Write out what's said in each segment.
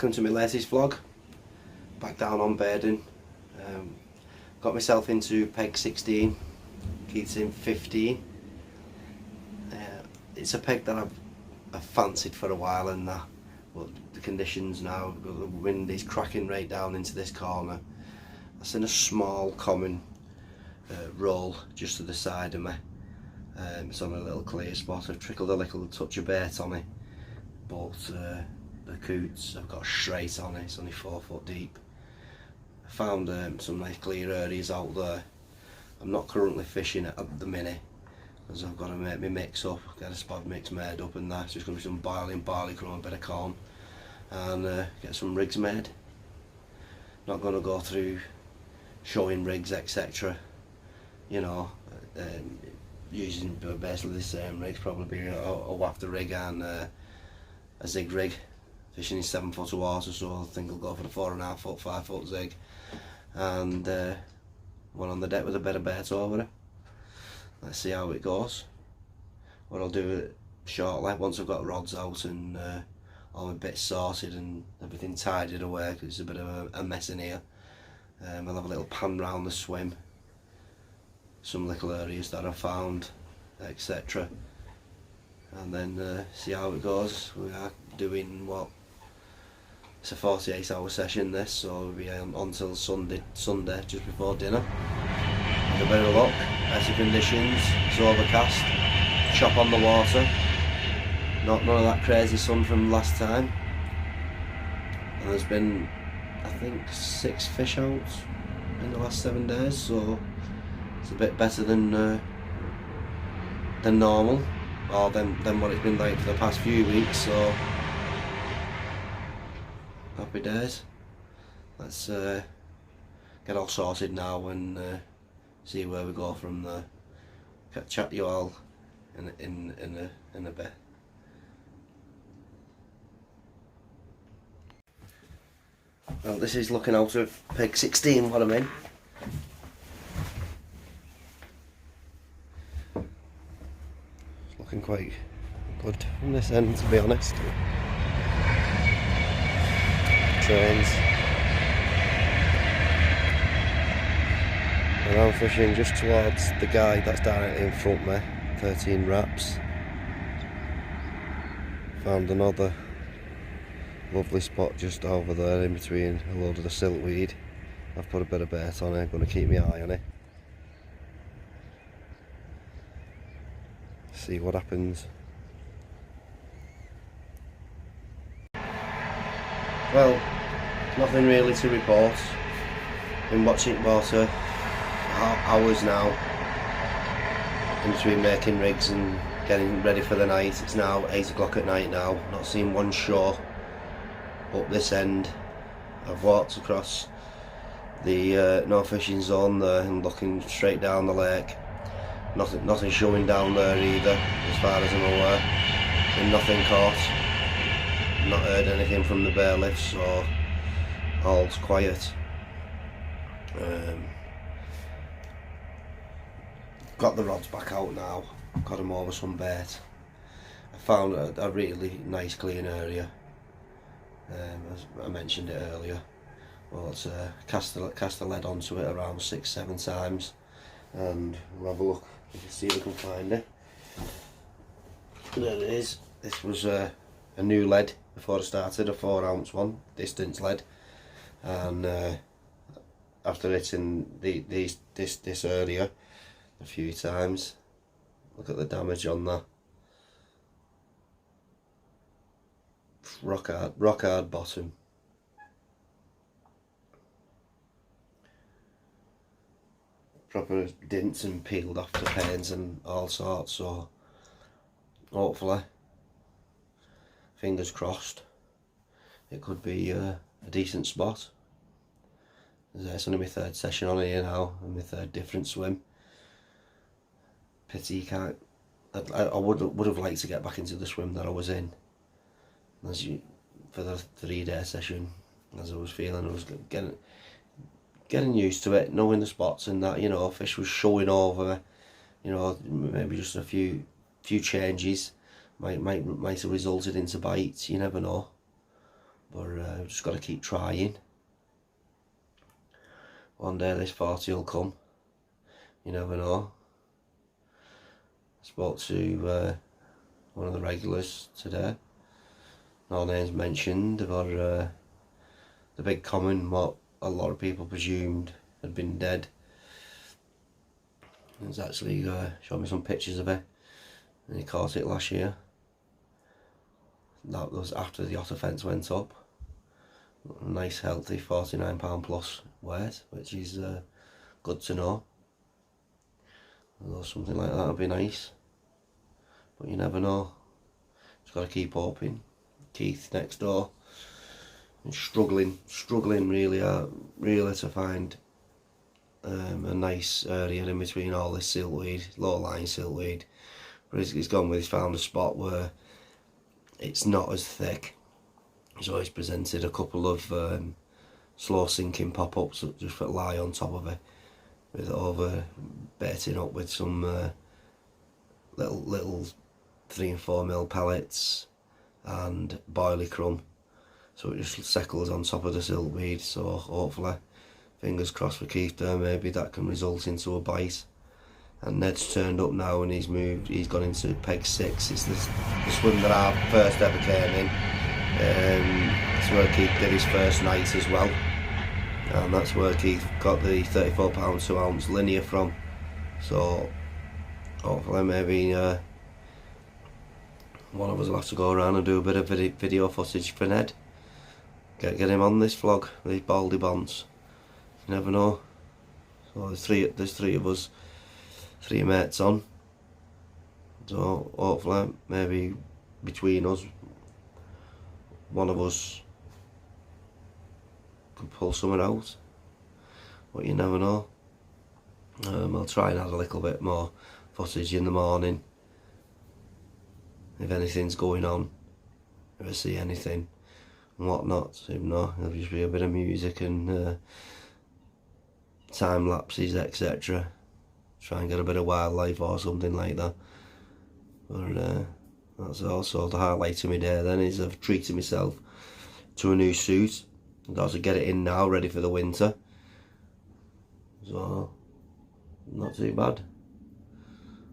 welcome to my latest vlog. Back down on Baden. Got myself into peg 16, Keating 15. It's a peg that I've fancied for a while, and but the conditions now, the wind is cracking right down into this corner. I've seen a small common roll just to the side of me. It's on a little clear spot. I've trickled a little touch of bait on it, but the coots I've got straight on it. It's only 4 foot deep. I found some nice clear areas out there. I'm not currently fishing at the minute because I've got to make my mix up, get a spot mix made up, and that's just going to be some boiling barley crumb, a bit of corn, and get some rigs made. Not going to go through showing rigs, etc. You know, using basically the same rigs, probably a wafter rig and a zig rig. Fishing in 7 foot of water, so I think I'll go for the 4.5 foot, 5 foot zig, and one on the deck with a bit of bait over it. Let's see how it goes. What I'll do shortly, once I've got rods out and all my bits sorted and everything tidied away, because it's a bit of a mess in here, I'll have a little pan round the swim, some little areas that I found, etc. And then see how it goes. We are doing what? It's a 48-hour session this, so we'll be on until Sunday just before dinner. With a bit of luck, better conditions, it's overcast, chop on the water, none of that crazy sun from last time. And there's been, I think, 6 fish out in the last 7 days, so it's a bit better than normal, or than what it's been like for the past few weeks, so happy days. Let's get all sorted now and see where we go from there. Chat to you all in a bit. Well, this is looking out of peg 16, what I'm in. It's looking quite good from this end, to be honest. Trains. And I'm fishing just towards the guide that's directly in front of me, 13 wraps. Found another lovely spot just over there in between a load of the siltweed. I've put a bit of bait on it, going to keep my eye on it. See what happens. Well, nothing really to report. Been watching water hours now, in between making rigs and getting ready for the night. It's now 8 o'clock at night now. Not seen one shore up this end. I've walked across the no fishing zone there and looking straight down the lake. Nothing showing down there either, as far as I'm aware. And nothing caught. Not heard anything from the bailiffs, so all's quiet. Got the rods back out now, got them over some bait. I found a really nice clean area, as I mentioned it earlier. Well, it's cast the lead onto it around 6-7 times, and we'll have a look and see if we can find it. There it is. This was a new lead before I started, a 4-ounce one, distance lead, and after hitting this area a few times, look at the damage on that. Rock hard bottom. Proper dints and peeled off the panes and all sorts, so hopefully, fingers crossed, it could be a decent spot. It's only my 3rd session on here now, and my 3rd different swim. Pity you can't. I would have liked to get back into the swim that I was in, for the 3-day session, as I was feeling. I was getting used to it, knowing the spots and that, you know, fish was showing over, you know, maybe just a few changes might have resulted into bites, you never know. but we've just got to keep trying. One day this 40 will come, you never know. I spoke to one of the regulars today, no names mentioned, about the big common, what a lot of people presumed had been dead. He's actually showed me some pictures of it, and he caught it last year. That was after the otter fence went up. A nice healthy £49 plus weight, which is good to know. Although something like that would be nice, but you never know. Just got to keep hoping. Keith next door, and struggling really to find a nice area in between all this siltweed, low-lying siltweed. But he's gone with, he's found a spot where it's not as thick, so he's presented a couple of slow sinking pop-ups that just lie on top of it, with over baiting up with some little 3 and 4 mil pellets and boilie crumb, so it just settles on top of the siltweed. So hopefully, fingers crossed for Keith there, maybe that can result into a bite. And Ned's turned up now, and he's gone into peg 6. It's the swim that I first ever came in. That's where Keith did his first night as well, and that's where Keith got the 34 pound 2 ounce linear from. So hopefully maybe one of us will have to go around and do a bit of video footage for Ned. Get him on this vlog, these baldy bonds. You never know. So there's three of us, 3 mates on. So hopefully maybe between us, one of us could pull something out, but you never know. I'll try and add a little bit more footage in the morning, if anything's going on, if I see anything and whatnot. So, you know, there'll just be a bit of music and time lapses, etc. Try and get a bit of wildlife or something like that. But that's also the highlight of my day then, is I've treated myself to a new suit. I've got to get it in now, ready for the winter. So, not too bad.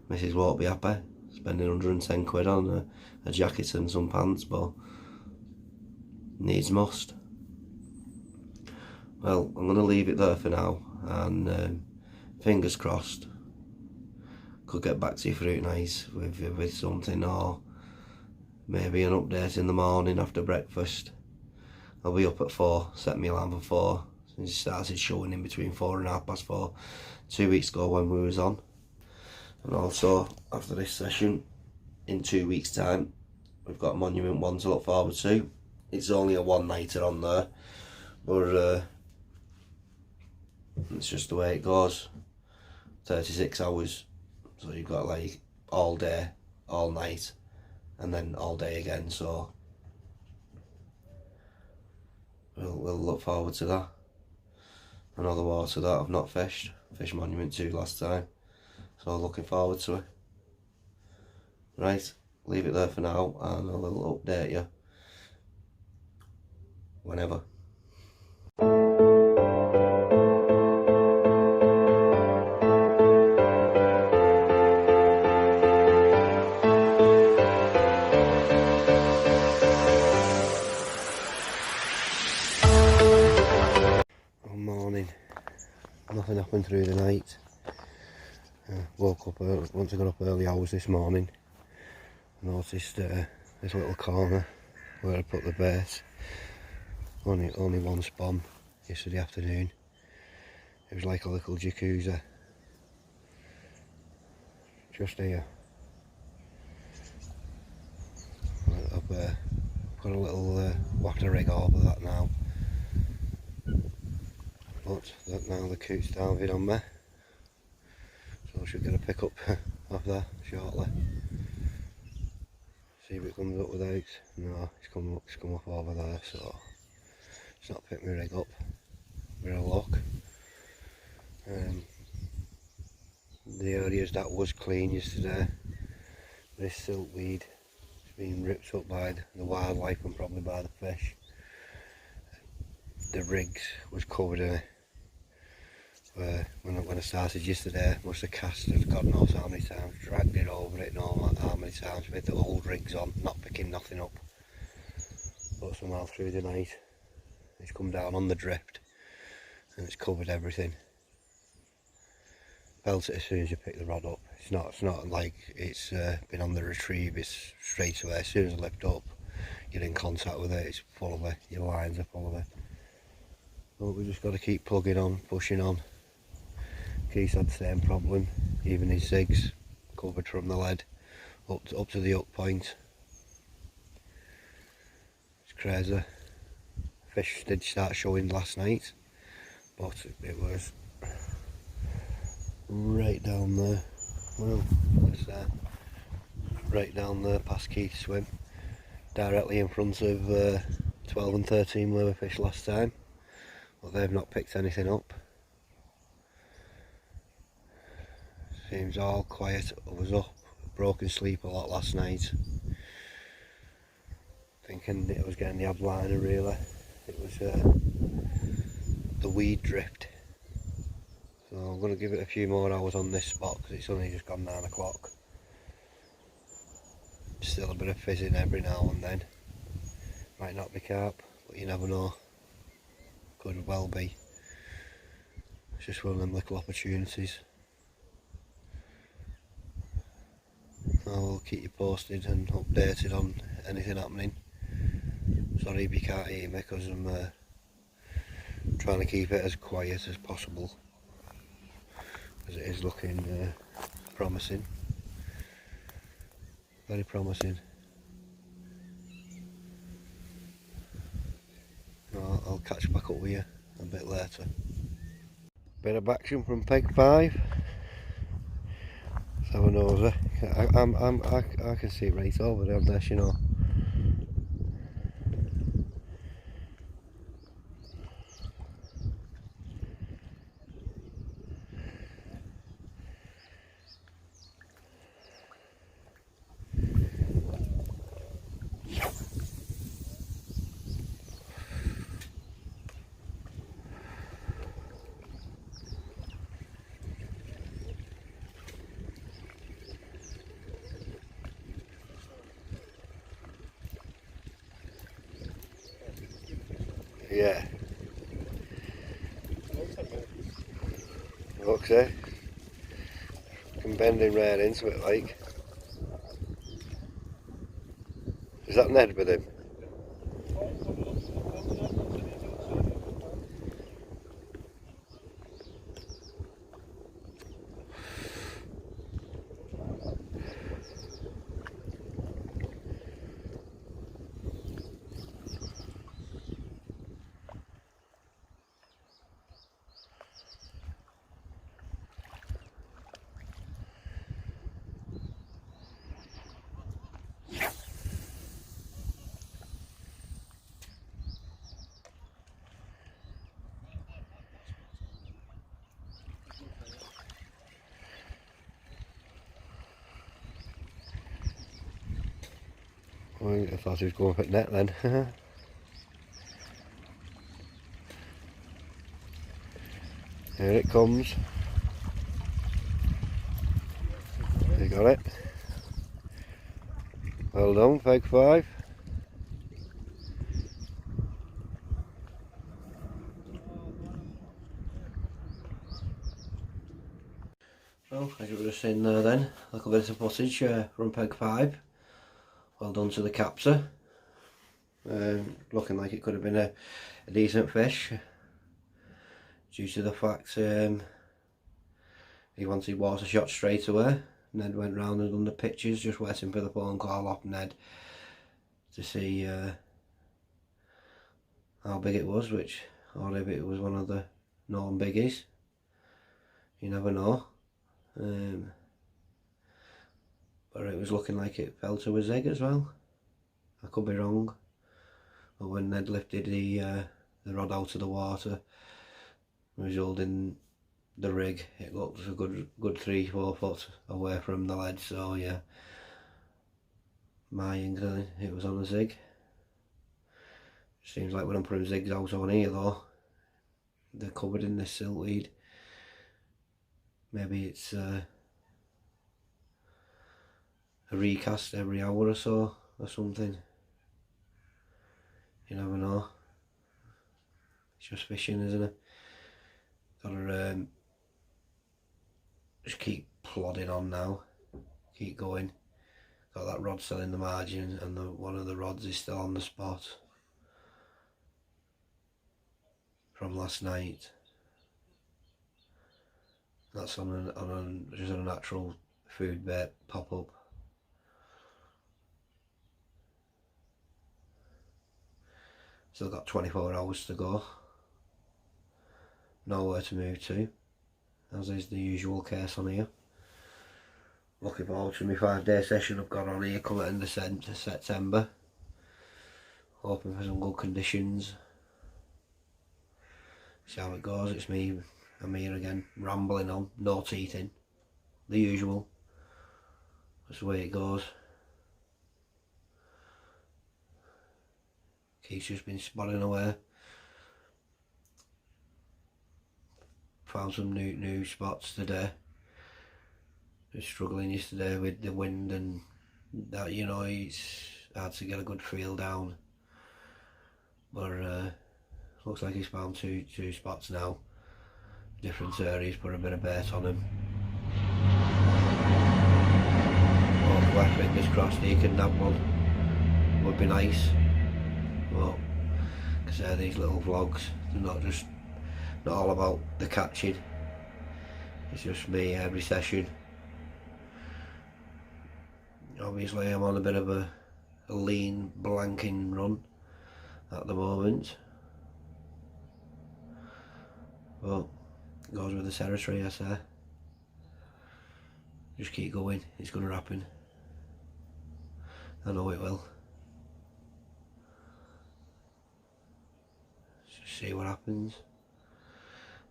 Mrs. won't be happy, spending 110 quid on a jacket and some pants, but needs must. Well, I'm going to leave it there for now, and fingers crossed, could get back to you through nice with something, or maybe an update in the morning after breakfast. I'll be up at 4, set my alarm for 4, since it started showing in between 4 and 4:30, 2 weeks ago when we was on. And also, after this session, in 2 weeks time, we've got Monument 1 to look forward to. It's only a one-nighter on there, but it's just the way it goes. 36 hours, so you've got like all day, all night, and then all day again, so we'll look forward to that. Another water that I've not fished Monument 2 last time, so looking forward to it. Right, leave it there for now, and I will update you whenever. Morning. Nothing happened through the night. Woke up early, once I got up early hours this morning, noticed this little corner where I put the bait. Only one spawn yesterday afternoon. It was like a little jacuzzi just here. I've got a little whacking a rig over that now. But now the coot's diving on me, so I should get a pick up off there shortly. See if it comes up without. No, it's come up over there, so it's not picked my rig up. We're a lock. The areas that was clean yesterday, this siltweed has been ripped up by the wildlife and probably by the fish. the rigs was covered in it. When I started yesterday, must have cast it God knows how many times, dragged it over it, no how many times with the old rigs on, not picking nothing up. But somehow through the night it's come down on the drift and it's covered everything. Belt it as soon as you pick the rod up. It's not like it's been on the retrieve, it's straight away. As soon as I lift up, you're in contact with it, it's full of it, your lines are full of it. But we just got to keep plugging on, pushing on. Keith's had the same problem, even his zigs covered from the lead up to the hook point. It's crazy. Fish did start showing last night, but it was right down there. Well, what's that? Right down there past Keith's swim, directly in front of 12 and 13 lure fish last time, but they've not picked anything up. Seems all quiet. I was up, broken sleep a lot last night, thinking it was getting the ab liner really. It was the weed drift. So I'm going to give it a few more hours on this spot because it's only just gone 9 o'clock. Still a bit of fizzing every now and then. Might not be carp, but you never know. Could well be. It's just one of them little opportunities. I will keep you posted and updated on anything happening. Sorry if you can't hear me because I'm trying to keep it as quiet as possible, as it is looking promising. Very promising. I'll catch back up with you a bit later. Bit of action from peg 5. Let's have a nosy. I can see it right over there, there, you know. Yeah. Looks it. Can bend him right into it like. Is that Ned with him? I thought he was going for net then. Here it comes. You got it. Well done, peg 5. Well, as you would have seen there then, a little bit of footage from peg 5. Well done to the captor. Looking like it could have been a decent fish, due to the fact he wanted water shot straight away. Ned went round and done the pictures, just waiting for the phone call off Ned to see how big it was, or if it was one of the known biggies. You never know. But it was looking like it fell to his egg as well. I could be wrong, but when Ned lifted the rod out of the water, he was holding the rig, it looked a good 3-4 foot away from the lead. So yeah, my inkling, it was on a zig. Seems like when I'm putting zigs out on here though, they're covered in this siltweed. Maybe it's a recast every hour or so or something. You never know. It's just fishing, isn't it? Gotta just keep plodding on now. Keep going. Got that rod still in the margin, and one of the rods is still on the spot from last night. That's on just a natural food bait pop up. Still got 24 hours to go. Nowhere to move to, as is the usual case on here. Looking forward to my 5-day session I've got on here coming in the September. Hoping for some good conditions. See how it goes. It's me, I'm here again, rambling on, no teething. The usual. That's the way it goes. Keith's just been spotting away. Found some new spots today. Was struggling yesterday with the wind and that, you know, it's hard to get a good feel down. But looks like he's found two spots now. Different areas, put a bit of bait on him. Hopefully, fingers crossed he can nab one. Would be nice. But, because these little vlogs, they're not all about the catching. It's just me every session. Obviously I'm on a bit of a lean blanking run at the moment. But it goes with the territory, I say. Just keep going, it's going to happen. I know it will. Just see what happens.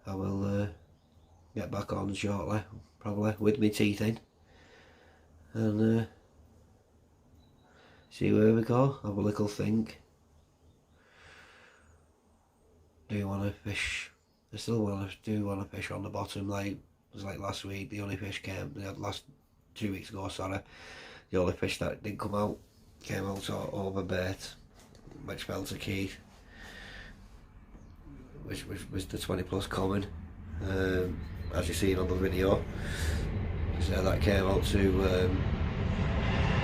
I will get back on shortly, probably, with my teeth in. And see where we go, have a little think. Do want to fish, I still do want to fish on the bottom, like it was like last week. The only fish last 2 weeks ago, sorry, the only fish that did come out came out over bait, which fell to Keith, which was the 20 plus common, as you seen on the video. So that came out to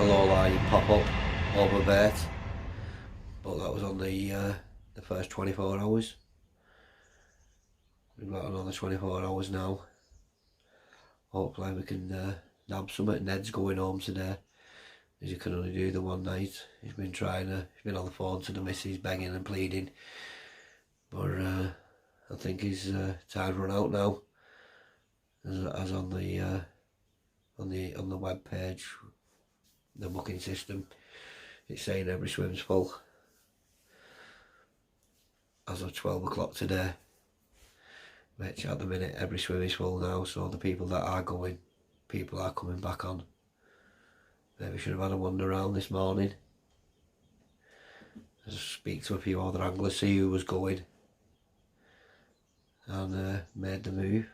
a low line pop up over bait, but that was on the first 24 hours. We've got another 24 hours now. Hopefully we can nab something. Ned's going home today, as you can only do the one night. He's been he's been on the phone to the missus begging and pleading, but I think his time's run out now, as on the web page, the booking system, it's saying every swim's full as of 12 o'clock today, which at the minute every swim is full now. So the people that are going, people are coming back on. Maybe should have had a wander around this morning, just speak to a few other anglers, see who was going, and made the move.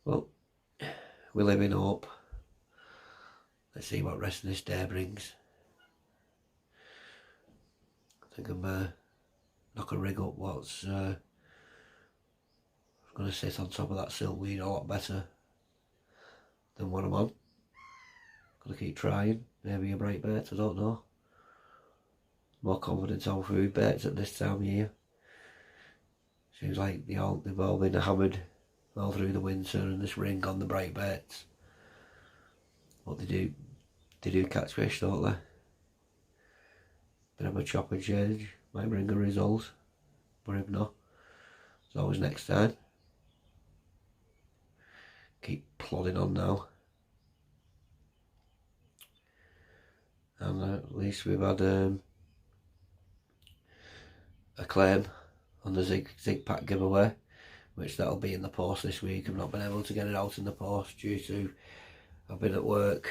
Well, we live in hope. Let's see what rest of this day brings. I think I'm knock a rig up what's going to sit on top of that siltweed a lot better than what I'm on. Got to keep trying. Maybe a bright bait, I don't know. More confidence on food baits at this time of year. Seems like they've all been hammered all through the winter, and this ring on the bright baits. What they do catch fish, don't they? Bit of a chop and change, might bring a result, but if not, it's always next time. Keep plodding on now. And at least we've had a claim on the zig pack giveaway, which that'll be in the post this week. I've not been able to get it out in the post due to I've been at work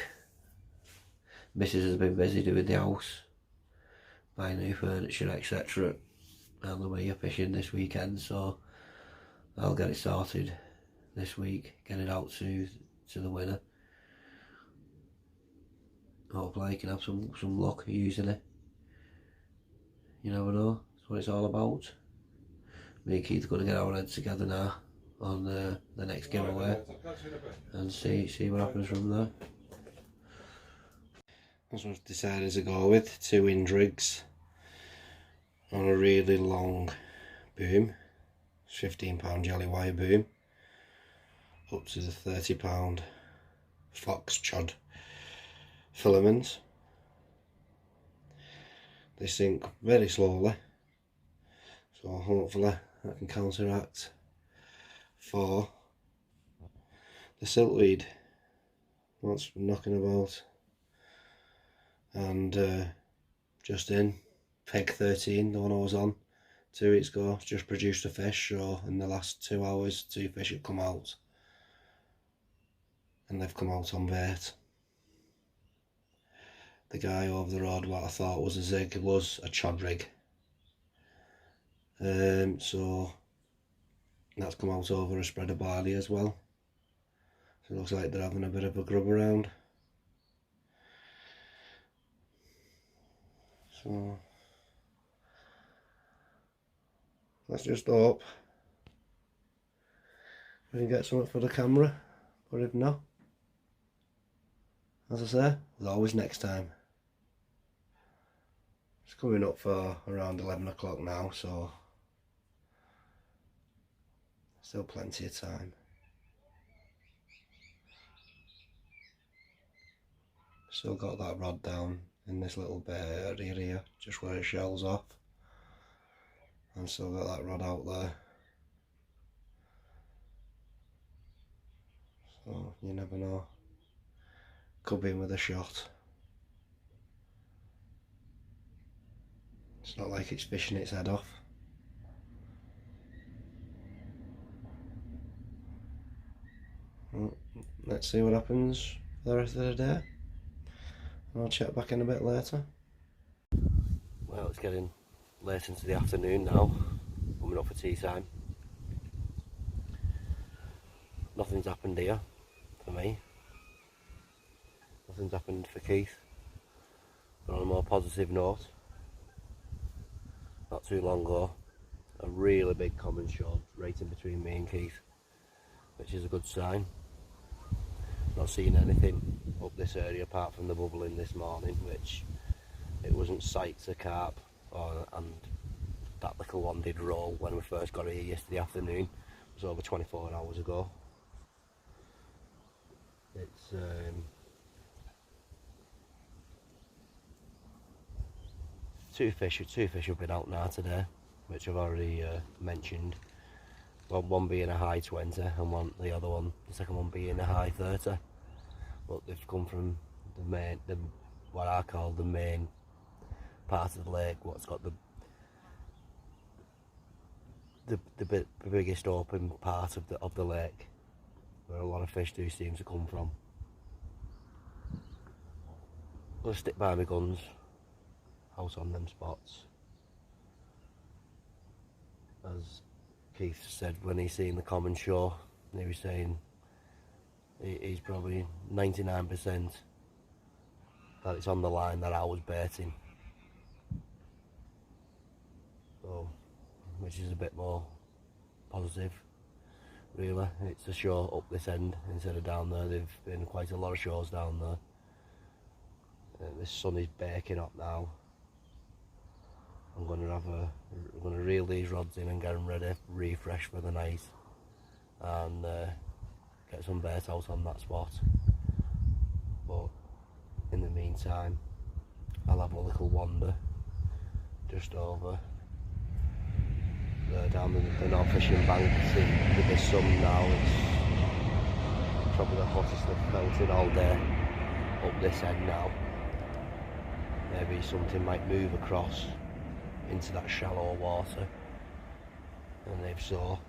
Missus has been busy doing the house, buying new furniture, etc. And we're fishing this weekend, so I'll get it sorted this week, get it out to the winner. Hopefully I can have some luck using it. You never know, that's what it's all about. Me and Keith are going to get our heads together now on the next giveaway and see what happens from there. That's what I've decided to go with, 2 Indrigs on a really long boom, 15-pound jelly wire boom, up to the 30-pound fox chod filament. They sink very slowly, so hopefully I can counteract for the siltweed that's knocking about. And just in, peg 13, the one I was on 2 weeks ago, just produced a fish. So in the last 2 hours 2 fish have come out, and they've come out on bait. The guy over the road, what I thought was a zig, was a chod rig. So that's come out over a spread of barley as well. So it looks like they're having a bit of a grub around. So let's just hope we can get something for the camera, but if not, as I say, there's always next time. It's coming up for around 11 o'clock now, so still plenty of time. Still got that rod down in this little bare area here, just where it shells off, and still got that rod out there. So you never know, could be in with a shot. It's not like it's fishing its head off. Well, let's see what happens for the rest of the day. I'll check back in a bit later. Well, it's getting late into the afternoon now, coming up for tea time. Nothing's happened here for me. Nothing's happened for Keith. But on a more positive note, not too long ago, a really big common showed right in between me and Keith, which is a good sign. Not seeing anything up this area apart from the bubbling this morning, which it wasn't sights of carp, and that little one did roll when we first got here yesterday afternoon. It was over 24 hours ago. It's two fish have been out now today, which I've already mentioned. Well, one being a high 20 and the second one being a high 30. But they've come from what I call the main part of the lake, what's got the biggest open part of the lake, where a lot of fish do seem to come from. I'm going to stick by my guns out on them spots. As Keith said when he seen the common shore, he was saying he's probably 99% that it's on the line that I was baiting. So, which is a bit more positive, really. It's a shore up this end instead of down there. There've been quite a lot of shores down there. This sun is baking up now. I'm going to reel these rods in and get them ready, refresh for the night, and get some bait out on that spot. But in the meantime, I'll have a little wander just over there down the North Fishing Bank. With this sun now, it's probably the hottest I've felt it all day up this end now. Maybe something might move across into that shallow water, and if so,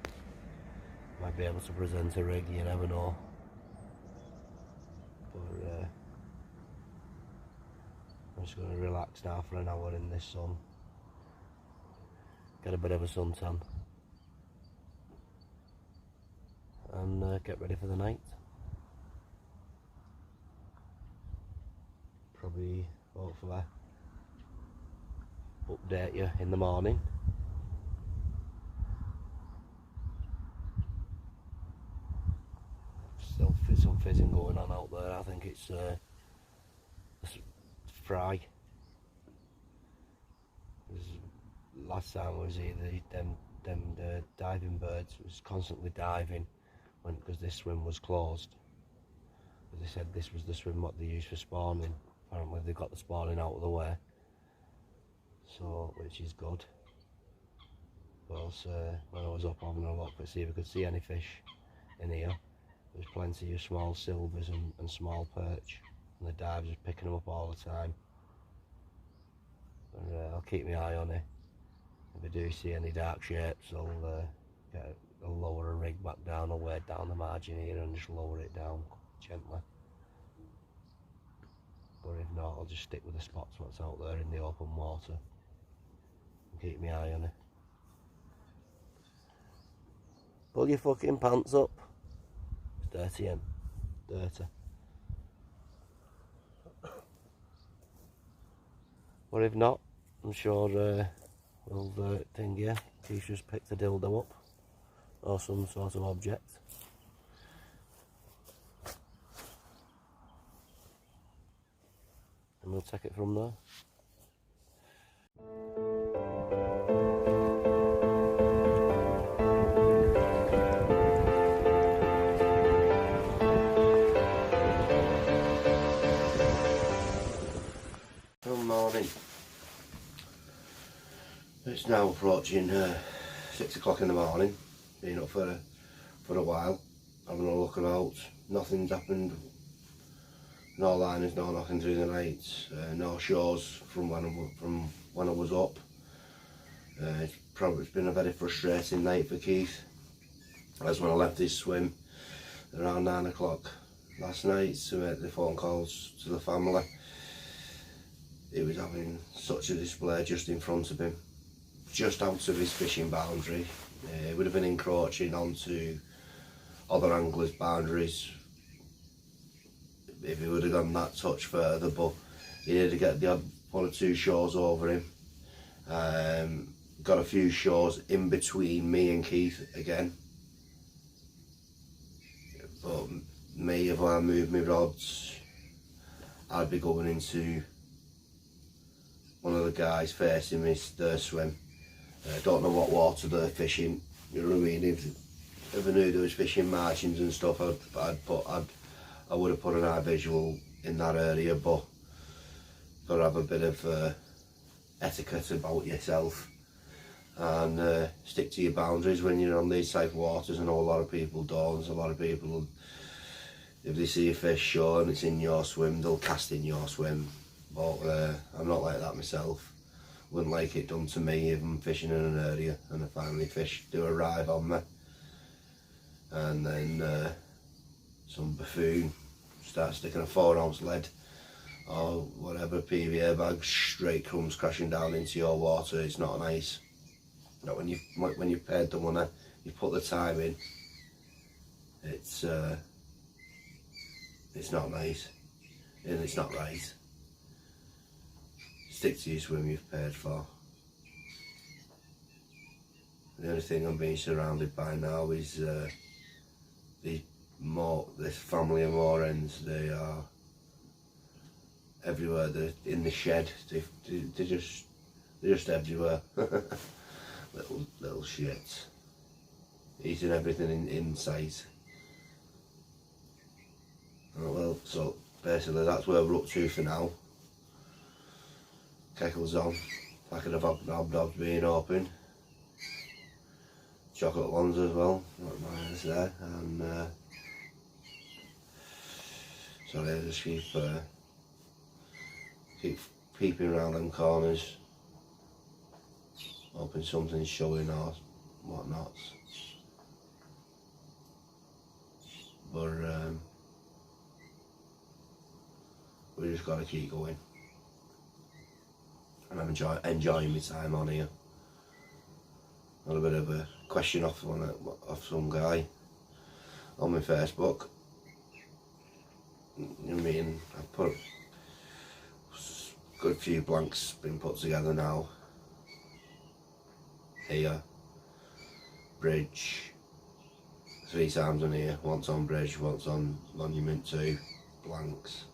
might be able to present a rig, you never know. But I'm just going to relax now for an hour in this sun, get a bit of a suntan, and get ready for the night. Probably, hopefully, update you in the morning. Still some fizzing going on out there. I think it's fry. Last time I was here, them diving birds was constantly diving because this swim was closed. But they said this was the swim what they used for spawning. Apparently they got the spawning out of the way, so which is good. But when I was up having a look to see if we could see any fish in here, there's plenty of small silvers and small perch, and the divers are picking them up all the time. But, I'll keep my eye on it. If I do see any dark shapes, I'll lower a rig back down, I'll weigh down the margin here and just lower it down gently. But if not, I'll just stick with the spots what's out there in the open water and keep my eye on it. Pull your fucking pants up. It's dirty, Em. Dirty. But if not, I'm sure we'll thing here. Keith's just picked a dildo up or some sort of object. And we'll take it from there. Good morning. It's now approaching 6 o'clock in the morning. Been up for a while, having a look about. Nothing's happened. No liners, no knocking through the night. No shows from when I was up. It's been a very frustrating night for Keith. As when I left his swim around 9 o'clock last night to make the phone calls to the family. He was having such a display just in front of him, just out of his fishing boundary. He would have been encroaching onto other anglers' boundaries if he would have gone that touch further, but he had to get the odd 1 or 2 shows over him. Got a few shows in between me and Keith again. But me, if I moved my rods, I'd be going into one of the guys facing me, their swim. Don't know what water they're fishing, you know what I mean? If I knew there was fishing margins and stuff, I would have put an eye visual in that area, but got to have a bit of etiquette about yourself and stick to your boundaries when you're on these type of waters. I know a lot of people don't. There's a lot of people, if they see a fish show and it's in your swim, they'll cast in your swim. But I'm not like that myself. Wouldn't like it done to me if I'm fishing in an area and a family fish do arrive on me, and then some buffoon starts sticking a 4-ounce lead or whatever PVA bag straight comes crashing down into your water. It's not nice. Not when you've paid the money, you put the time in. It's not nice and it's not right. Stick to your swim you've paid for. The only thing I'm being surrounded by now is this family of moorhens. They are everywhere. They're in the shed. They're just everywhere. little shits, eating everything in sight. Oh, well, so basically that's where we're up to for now. Kettle's on, packet of hobnobs being open, chocolate ones as well, not mine is there, and so I just keep peeping around them corners, hoping something's showing or whatnot. But we just got to keep going. and I'm enjoying my time on here. Got a bit of a question off some guy on my Facebook. I mean, I've put a good few blanks been put together now. Here, bridge, 3 times on here, once on bridge, once on monument 2, blanks.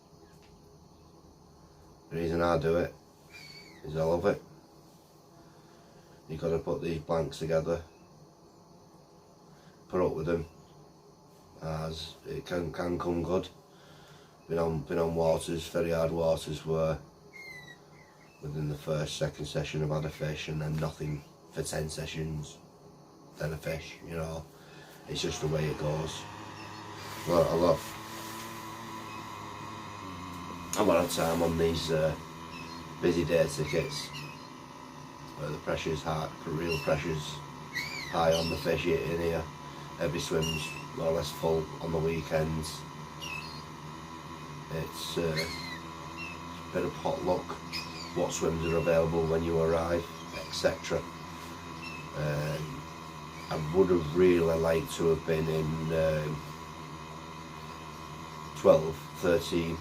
The reason I do it is I love it. You've got to put these blanks together, put up with them, as it can come good. Been on waters, very hard waters, where within the first, second session I've had a fish, and then nothing for 10 sessions, then a fish, you know. It's just the way it goes. A lot of time on these busy day tickets where the pressure's high, real pressure's high on the fish in here. Every swim's more or less full on the weekends. It's a bit of potluck, what swims are available when you arrive, etc. I would have really liked to have been in 12, 13,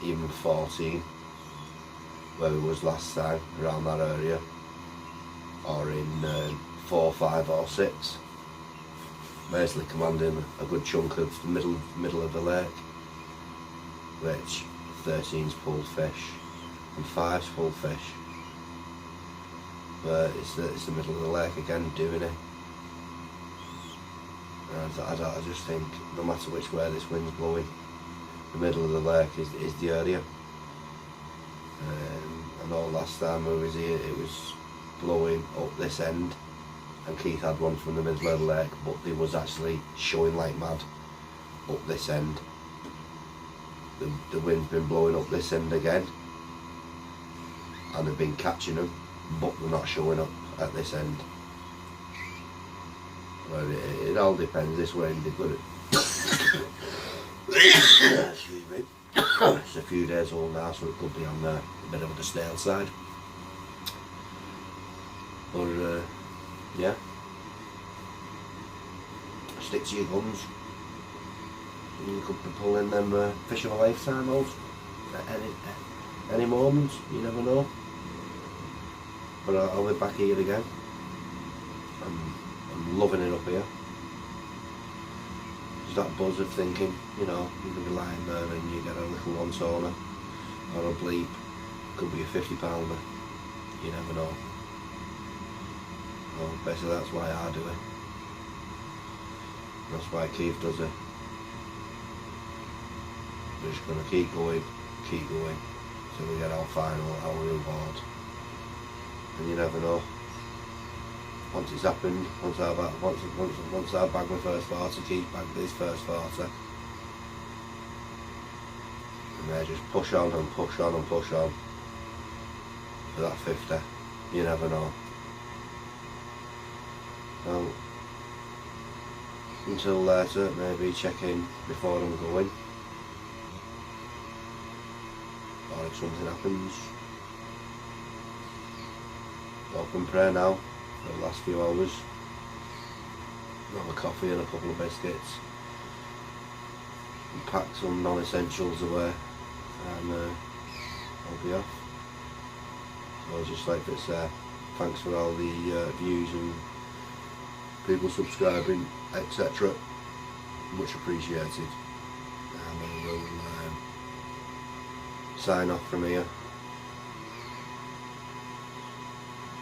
even 14, where we was last time, around that area, or in 4, 5 or 6, basically commanding a good chunk of the middle of the lake, which 13's pulled fish and 5's pulled fish, but it's the middle of the lake again doing it. And I just think no matter which way this wind's blowing, the middle of the lake is the area. I know last time I was here it was blowing up this end, and Keith had one from the middle of the lake, but it was actually showing like mad up this end. The wind's been blowing up this end again, and they've been catching them, but they're not showing up at this end. Well, it all depends. This wind is good. Excuse me. It's a few days old now, so it could be on a bit of the stale side. But yeah, stick to your guns. You could be pulling them fish of a lifetime out at any moment. You never know. But I'll be back here again. I'm loving it up here. There's that buzz of thinking, you know, you can be lying there and you get a little one toner or a bleep, could be a 50-pounder, you never know. Well, basically that's why I do it. That's why Keith does it. We're just going to keep going till we get our reward. And you never know. Once it's happened, once I bag my first 40, Keith bagged his first 40. And they just push on and push on and push on for that 50. You never know. So, until later, maybe check in before I'm going. Or if something happens, open prayer now for the last few hours. Have a coffee and a couple of biscuits. And pack some non-essentials away, and I'll be off. So just like it's thanks for all the views and people subscribing, etc. Much appreciated. And I will sign off from here.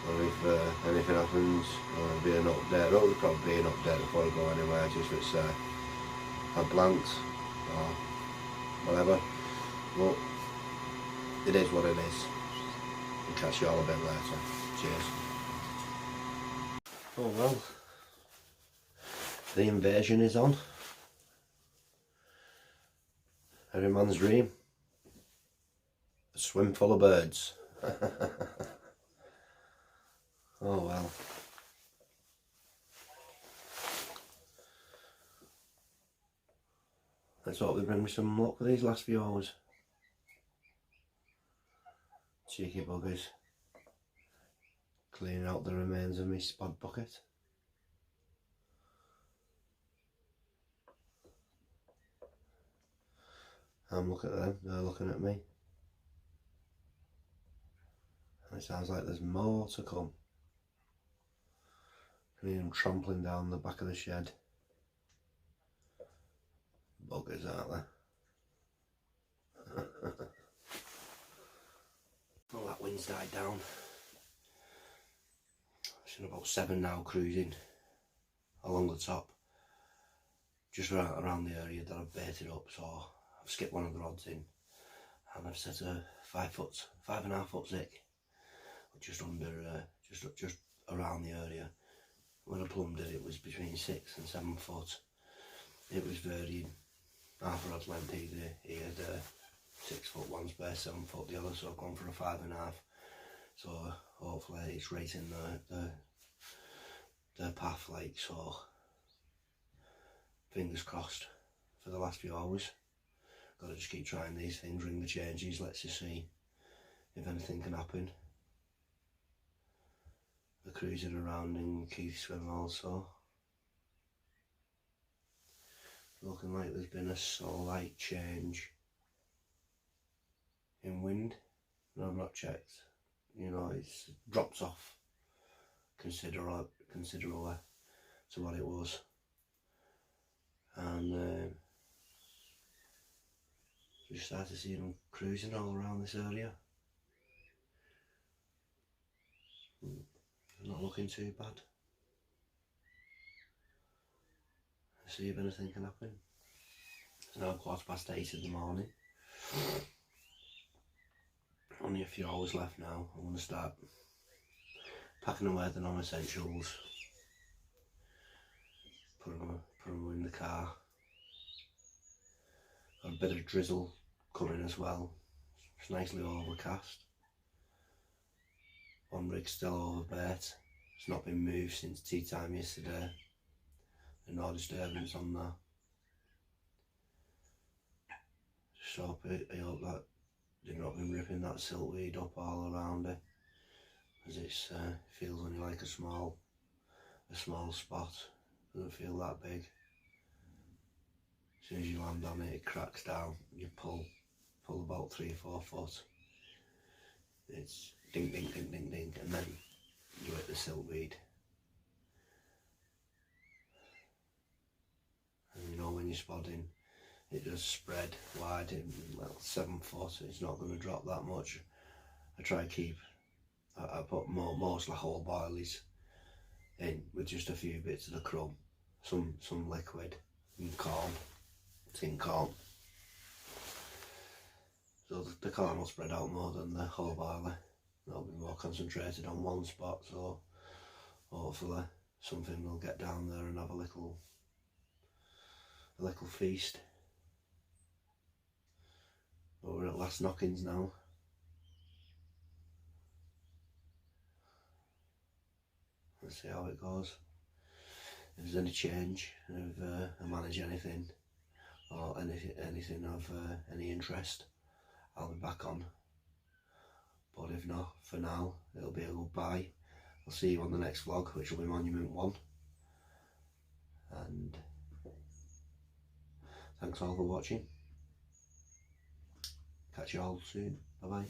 Or if anything happens, there'll be an update. There'll probably be an update before I go anywhere, just if it's had blanks or whatever. But it is what it is. I'll catch you all a bit later. Cheers. Oh well, the invasion is on. Every man's dream. A swim full of birds. Oh well. Let's hope they bring me some luck for these last few hours. Cheeky buggers. cleaning out the remains of my spod bucket. Look at them, they're looking at me. And it sounds like there's more to come. I can hear them trampling down the back of the shed. Buggers, aren't they? Well, that wind's died down. It's in about 7 now, cruising along the top, just around the area that I've baited up. So I've skipped one of the rods in, and I've set a 5.5 foot zick, just under, just around the area. When I plumbed it, it was between 6 and 7 foot. It was varying half a rod's length either. He had 6 foot one spare, 7 foot the other, so I've gone for a 5.5. So hopefully it's rating the path, like, so fingers crossed for the last few hours. Got to just keep trying these things, ring the changes, let's just see if anything can happen. The cruising around in Keith Swim also. Looking like there's been a slight change in wind. No, I've not checked. You know, it's dropped off considerably to what it was. And just started to see them cruising all around this area. Not looking too bad. See if anything can happen. It's now 8:15 in the morning. Only a few hours left now. I'm going to start packing away the non-essentials. Put them in the car. Got a bit of drizzle coming as well. It's nicely overcast. One rig's still over bait. It's not been moved since tea time yesterday. No disturbance on that. Just hope I hope that they've not been ripping that siltweed up all around it, as it feels only like a small spot. Doesn't feel that big. As soon as you land on it, it cracks down. You pull about 3-4 foot. It's ding ding ding ding ding, and then you hit the siltweed. And you know, when you're spodding, it does spread wide in 7 foot. It's not going to drop that much. I try to keep. I put mostly whole boilies in with just a few bits of the crumb, some liquid, and corn, tin corn. So the corn will spread out more than the whole boilie. That'll be more concentrated on one spot. So hopefully something will get down there and have a little feast. But we're at last knockings now. Let's see how it goes. If there's any change, if I manage anything, or anything of any interest, I'll be back on. But if not, for now, it'll be a goodbye. I'll see you on the next vlog, which will be Monument 1. And thanks all for watching. Catch you all soon. Bye bye.